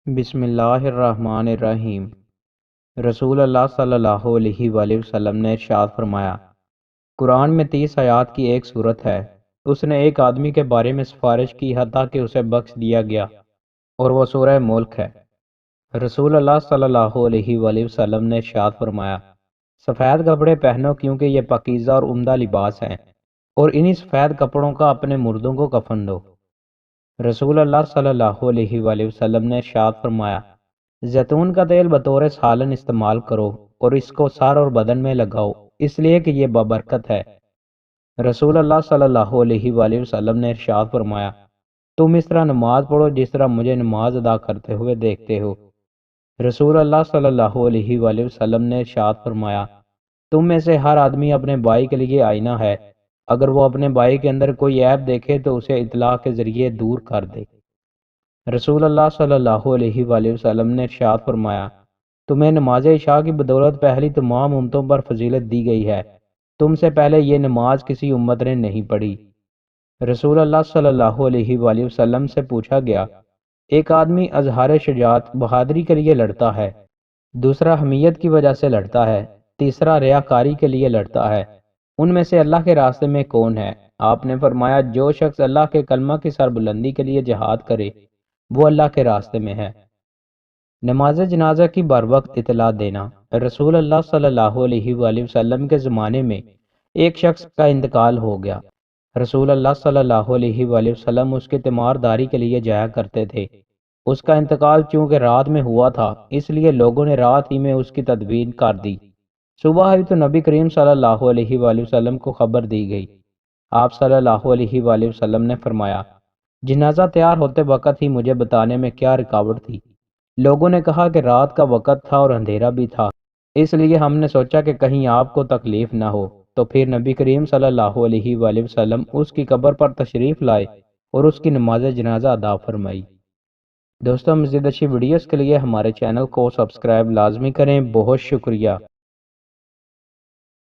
بسم اللہ الرحمن الرحیم۔ رسول اللہ صلی اللہ علیہ وآلہ وسلم نے ارشاد فرمایا، قرآن میں 30 آیات کی ایک صورت ہے۔ اس نے ایک آدمی کے بارے میں سفارش کی حتیٰ کہ اسے بخش دیا گیا، اور وہ سورہ ملک ہے۔ رسول اللہ صلی اللہ علیہ وآلہ وسلم نے ارشاد فرمایا، سفید کپڑے پہنو کیونکہ یہ پاکیزہ اور عمدہ لباس ہیں، اور انہی سفید کپڑوں کا اپنے مردوں کو کفن دو۔ رسول اللہ صلی اللہ علیہ وآلہ وسلم نے ارشاد فرمایا، زیتون کا تیل بطور سالن استعمال کرو اور اس کو سر اور بدن میں لگاؤ، اس لیے کہ یہ بابرکت ہے۔ رسول اللہ صلی اللہ علیہ وآلہ وسلم نے ارشاد فرمایا، تم اس طرح نماز پڑھو جس طرح مجھے نماز ادا کرتے ہوئے دیکھتے ہو۔ رسول اللہ صلی اللہ علیہ وآلہ وسلم نے ارشاد فرمایا، تم میں سے ہر آدمی اپنے بھائی کے لیے آئینہ ہے، اگر وہ اپنے بھائی کے اندر کوئی عیب دیکھے تو اسے اطلاع کے ذریعے دور کر دے۔ رسول اللہ صلی اللہ علیہ وآلہ وسلم نے ارشاد فرمایا، تمہیں نماز عشاء کی بدولت پہلی تمام امتوں پر فضیلت دی گئی ہے، تم سے پہلے یہ نماز کسی امت نے نہیں پڑھی۔ رسول اللہ صلی اللہ علیہ وآلہ وسلم سے پوچھا گیا، ایک آدمی اظہار شجاعت بہادری کے لیے لڑتا ہے، دوسرا حمیت کی وجہ سے لڑتا ہے، تیسرا ریاکاری کے لیے لڑتا ہے، ان میں سے اللہ کے راستے میں کون ہے؟ آپ نے فرمایا، جو شخص اللہ کے کلمہ کی سربلندی کے لیے جہاد کرے وہ اللہ کے راستے میں ہے۔ نماز جنازہ کی بر وقت اطلاع دینا۔ رسول اللہ صلی اللہ علیہ وآلہ وسلم کے زمانے میں ایک شخص کا انتقال ہو گیا۔ رسول اللہ صلی اللہ علیہ وآلہ وسلم اس کی تیمارداری کے لیے جایا کرتے تھے۔ اس کا انتقال چونکہ رات میں ہوا تھا، اس لیے لوگوں نے رات ہی میں اس کی تدفین کر دی۔ صبح ہوئی تو نبی کریم صلی اللہ علیہ وآلہ وسلم کو خبر دی گئی۔ آپ صلی اللہ علیہ وآلہ وسلم نے فرمایا، جنازہ تیار ہوتے وقت ہی مجھے بتانے میں کیا رکاوٹ تھی؟ لوگوں نے کہا کہ رات کا وقت تھا اور اندھیرا بھی تھا، اس لیے ہم نے سوچا کہ کہیں آپ کو تکلیف نہ ہو، تو پھر نبی کریم صلی اللہ علیہ وآلہ وسلم اس کی قبر پر تشریف لائے اور اس کی نماز جنازہ ادا فرمائی۔ دوستوں، مزید اچھی ویڈیوز کے لیے ہمارے چینل کو سبسکرائب لازمی کریں۔ بہت شکریہ۔